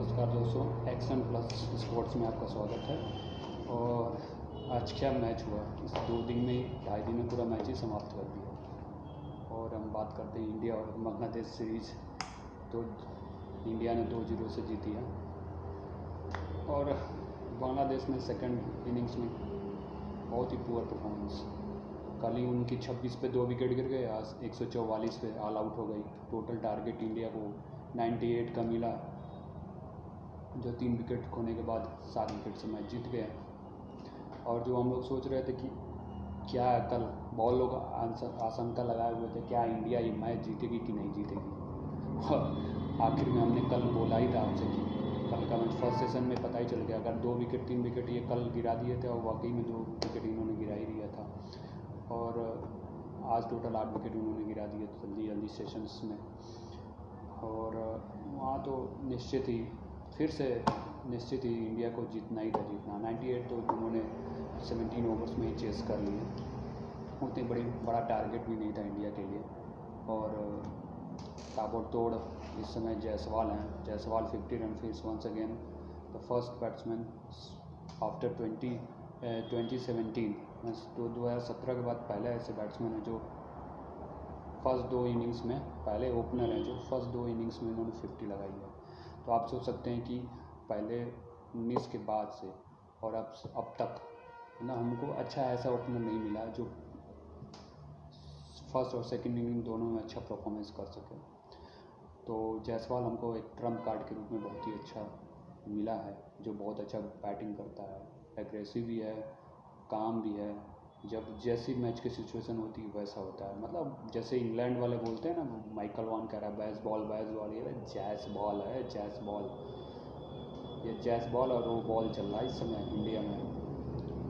नमस्कार दोस्तों, action plus sports में आपका स्वागत है। और आज क्या मैच हुआ, इस 2 दिन में 2.5 दिन में पूरा मैच ही समाप्त कर दिया। और हम बात करते हैं इंडिया और बांग्लादेश सीरीज़। तो इंडिया ने 2-0 से जीती है और बांग्लादेश ने सेकंड इनिंग्स में बहुत ही पुअर परफॉर्मेंस। कल ही उनकी 26 पे 2 विकेट गिर गए, आज 144 पे ऑल आउट हो गई। टोटल टारगेट इंडिया को 98 का मिला, जो 3 विकेट खोने के बाद 7 विकेट से मैच जीत गया। और जो हम लोग सोच रहे थे कि क्या कल बहुत लोग आशंका लगाए हुए थे क्या इंडिया ये मैच जीतेगी कि नहीं जीतेगी, और आखिर में हमने कल बोला ही था आपसे कि कल का मैच फर्स्ट सेशन में पता ही चल गया। अगर 2 विकेट 3 विकेट ये कल गिरा दिए थे, और वाकई में 2 विकेट इन्होंने गिरा ही दिया था। और आज टोटल 8 विकेट उन्होंने गिरा दिए जल्दी सेशंस में। और वहाँ तो निश्चित ही इंडिया को जीतना ही था। 98 तो उन्होंने 17 ओवर्स में ही चेस कर लिए, उतनी बड़ा टारगेट भी नहीं था इंडिया के लिए। और ताबड़तोड़ इस समय जायसवाल हैं, Jaiswal 50 run face once again the first batsman after 2017। तो 2017 के बाद पहले ऐसे बैट्समैन हैं जो फर्स्ट 2 इनिंग्स में, पहले ओपनर हैं जो फर्स्ट 2 इनिंग्स में उन्होंने 50 लगाई है। तो आप सोच सकते हैं कि पहले 19 के बाद से और अब तक ना हमको अच्छा ऐसा ओपनर नहीं मिला जो फर्स्ट और सेकंड इनिंग दोनों में अच्छा परफॉर्मेंस कर सके। तो जायसवाल हमको एक ट्रम्प कार्ड के रूप में बहुत ही अच्छा मिला है, जो बहुत अच्छा बैटिंग करता है, एग्रेसिव भी है, काम भी है। जब जैसी मैच की सिचुएशन होती है वैसा होता है। मतलब जैसे इंग्लैंड वाले बोलते हैं ना, माइकल वॉन कह रहा है बैस बॉल, ये जैस बॉल है, जैस बॉल। ये जैस बॉल और वो बॉल चल रहा है इस समय इंडिया में।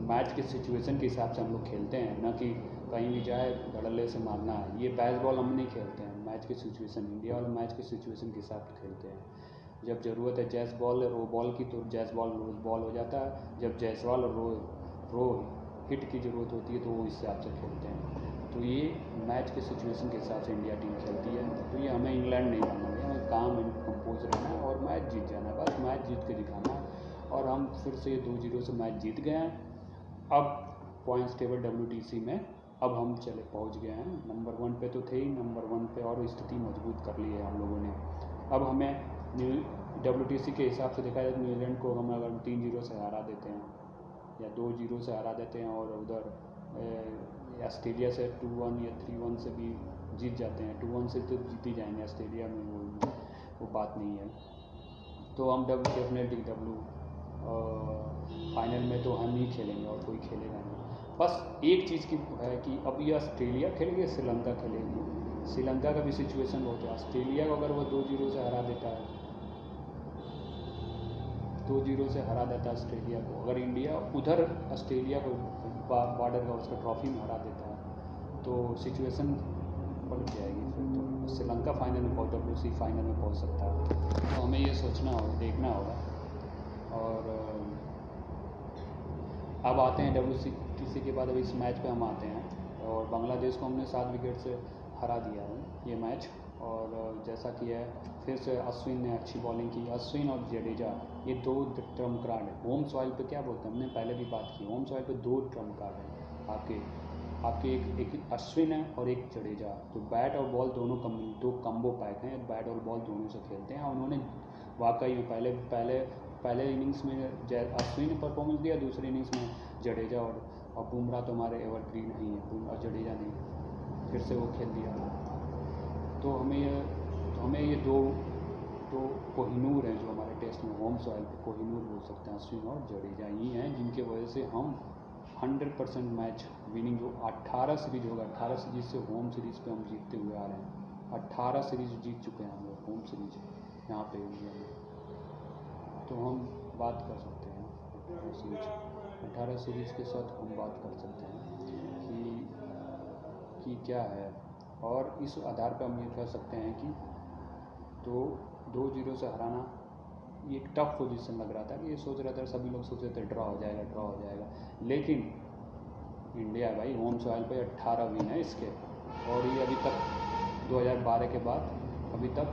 मैच के सिचुएशन के हिसाब से हम लोग खेलते हैं, ना कि कहीं भी जाए धड़ल्ले से मारना है। ये बैस बॉल हम नहीं खेलते हैं, मैच की सिचुएशन इंडिया वाले मैच के सिचुएशन के हिसाब से खेलते हैं। जब ज़रूरत है जैस बॉल रो बॉल की तो जैस बॉल रोज बॉल हो जाता है। जब जैसवाल और रो हिट की ज़रूरत होती है तो वो इस हिसाब से खेलते हैं। तो ये मैच के सिचुएशन के हिसाब से इंडिया टीम खेलती है। तो ये हमें इंग्लैंड नहीं बनना है, हमें काम एंड कंपोज रहना है और मैच जीत जाना है, बस मैच जीत के दिखाना है। और हम फिर से 2-0 से मैच जीत गए हैं। अब पॉइंट्स टेबल WTC में अब हम पहुँच गए हैं। नंबर 1 पे तो थे ही, नंबर 1 पे और स्थिति मजबूत कर ली है हम लोगों ने। अब हमें WTC के हिसाब से देखा जाए तो न्यूजीलैंड को हम अगर 3-0 से हरा देते हैं या 2-0 से हरा देते हैं, और उधर ऑस्ट्रेलिया से 2-1 या 3-1 से भी जीत जाते हैं। 2-1 से तो जीत ही जाएंगे ऑस्ट्रेलिया में, वो बात नहीं है। तो हम डेफिनेटली फाइनल में तो हम ही खेलेंगे और कोई खेलेगा नहीं। बस एक चीज़ की है कि अब ये ऑस्ट्रेलिया खेलेगी, श्रीलंका खेलेगी। श्रीलंका का भी सिचुएशन बहुत है। ऑस्ट्रेलिया को अगर वो 2-0 से हरा देता है, 2-0 से हरा देता है ऑस्ट्रेलिया को, अगर इंडिया उधर ऑस्ट्रेलिया को बॉर्डर का उसका ट्रॉफी में हरा देता है तो सिचुएशन पलट जाएगी। फिर तो श्रीलंका फाइनल में WC फाइनल में पहुंच सकता है। तो हमें ये सोचना होगा, देखना होगा। और अब आते हैं WTC के बाद, अब इस मैच पे हम आते हैं। और बांग्लादेश को हमने 7 विकेट से हरा दिया है ये मैच। और जैसा कि है, फिर से अश्विन ने अच्छी बॉलिंग की। अश्विन और जडेजा ये 2 ट्रम्प कार्ड है। होम सॉइल पे क्या बोलते हैं, हमने पहले भी बात की, होम सॉइल पे 2 ट्रम्प कार्ड हैं आपके एक अश्विन है और एक जडेजा। तो बैट और बॉल दोनों 2 कम्बो पैक हैं, बैट और बॉल दोनों से खेलते हैं। उन्होंने वाकई में पहले इनिंग्स में अश्विन ने परफॉर्मेंस दिया, दूसरे इनिंग्स में जडेजा। और बुमराह तो हमारे एवरग्रीन नहीं है, और जडेजा नहीं, फिर से वो खेल दिया। तो हमें ये दो कोहिनूर हैं जो हमारे टेस्ट में होम सॉइल पे कोहिनूर बोल सकते हैं। अश्विन और जडेजा ही हैं जिनके वजह से हम 100% मैच विनिंग, जो 18 सीरीज होगा, 18 सीरीज से होम सीरीज़ पे हम जीतते हुए आ रहे हैं। 18 सीरीज जीत चुके हैं हम लोग होम सीरीज यहाँ पे इंडिया में। तो हम बात कर सकते हैं 18 सीरीज़ के साथ हम बात कर सकते हैं कि क्या है। और इस आधार पर हम ये कह सकते हैं कि तो 2-0 से हराना ये एक टफ पोजीशन लग रहा था। कि ये सोच रहा था, सभी लोग सोच रहे थे ड्रॉ हो जाएगा, लेकिन इंडिया भाई होम सॉइल पे 18 विन है इसके। और ये अभी तक 2012 के बाद अभी तक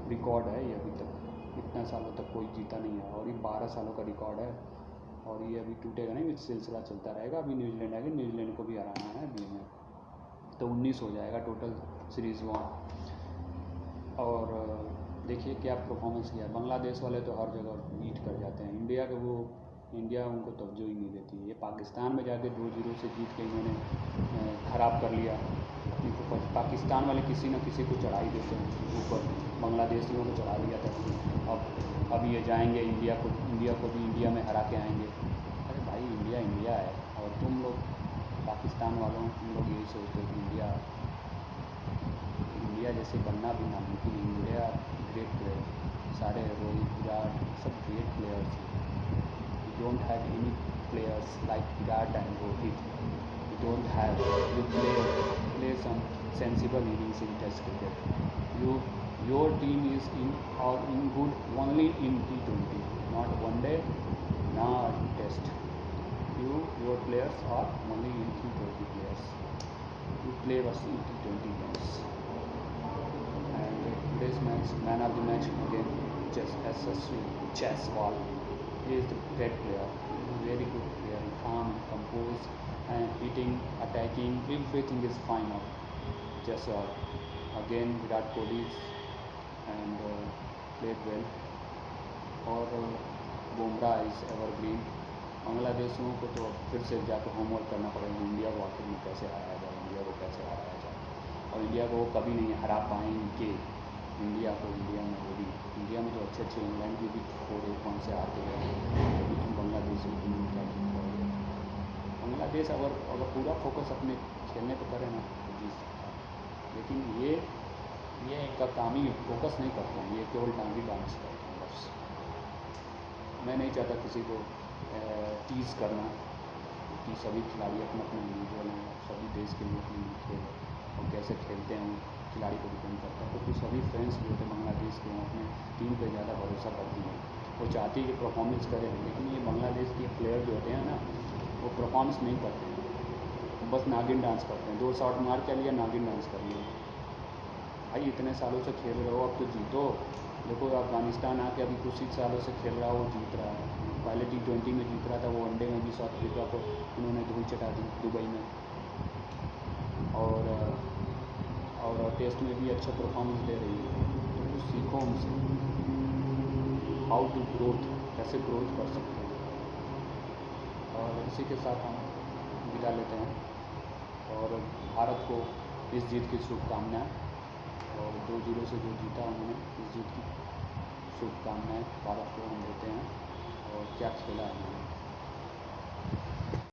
रिकॉर्ड है ये अभी तक। इतना सालों तक कोई जीता नहीं है, और ये 12 सालों का रिकॉर्ड है, और ये अभी टूटेगा नहीं, सिलसिला चलता रहेगा। अभी न्यूजीलैंड आएगी, न्यूजीलैंड को भी हराना है अभी में, तो 19 हो जाएगा टोटल सीरीज़ वन। और देखिए क्या परफॉर्मेंस किया। बांग्लादेश वाले तो हर जगह बीट कर जाते हैं इंडिया के, वो इंडिया उनको तवज्जो ही नहीं देती। ये पाकिस्तान में जाके 2-0 से जीत के इन्होंने ख़राब कर लिया अपनी फोकस। पाकिस्तान वाले किसी न किसी को चढ़ा ही देते हैं ऊपर, बांग्लादेशियों को चढ़ा दिया था। अब ये जाएंगे इंडिया को भी इंडिया में हरा के आएंगे। अरे भाई इंडिया इंडिया है, और तुम लोग पाकिस्तान वालों तुम लोग यही सोचते हो कि इंडिया जैसे बनना भी नामुमकिन। इंडिया ग्रेट प्लेयर, सारे रोहित विराट सब ग्रेट प्लेयर्स हैं। You don't have any players like Virat and Rohit, you don't have, you play some sensible innings in test cricket. your team is in good only in T20, not one day, not test. Your players are only in T20 players. You play versus in T20 games. And today's match, man of the match again, SSV Jaiswal. He is the great player. He is a very good player, calm, composed, and hitting, attacking, everything is fine of Jaiswal. Again Virat Kohli and played well. और Bumrah is evergreen. बांग्लादेशियों को तो फिर से जाकर homework करना पड़ेगा, India को आखिर में कैसे हराया जाए, इंडिया को कैसे हराया जाए। और इंडिया को वो कभी नहीं हरा पाएंगे। इंडिया को इंडिया में वो भी, इंडिया में तो अच्छे अच्छे इंग्लैंड की भी 4-1 से आते हैं, लेकिन बांग्लादेश की क्या बांग्लादेश अगर पूरा फोकस अपने खेलने पर करे ना तो जीत सकता है। लेकिन ये इनका काम ही फोकस नहीं करते हैं, ये केवल डांगी डांस करते हैं बस। मैं नहीं चाहता किसी को टीज़ करना, कि सभी खिलाड़ी अपना अपना इंडिविजुअल हैं, सभी देश के लिए अपनी खेल और कैसे खेलते हैं खिलाड़ी को डिपेंड करता है। तो सभी फ्रेंड्स जो होते हैं बांग्लादेश के हैं अपने टीम पर ज़्यादा भरोसा करती हैं, वो चाहती है कि परफॉर्मेंस करें। लेकिन ये बांग्लादेश के प्लेयर जो होते हैं ना, वो परफॉर्मेंस नहीं करते हैं, बस नागिन डांस करते हैं। 2 शॉट मार के लिए नागिन डांस कर लिए। भाई इतने सालों से खेल रहे हो, अब तो जीतो। देखो अफगानिस्तान आके अभी कुछ ही सालों से खेल रहा है, वो जीत रहा है। पहले T20 में जीत रहा था, वो वनडे में भी साउथ अफ्रीका को उन्होंने धूल चटा दी दुबई में, और टेस्ट में भी अच्छा परफॉर्मेंस दे रही है। तो कुछ सीखो उनसे, हाउ टू ग्रोथ, कैसे ग्रोथ कर सकते हैं। और इसी के साथ हम विदा लेते हैं, और भारत को इस जीत की शुभकामनाएं, और 2-0 से जो जीता उन्होंने, इस जीत की शुभकामनाएं भारत को हम देते हैं। और क्या खेला है।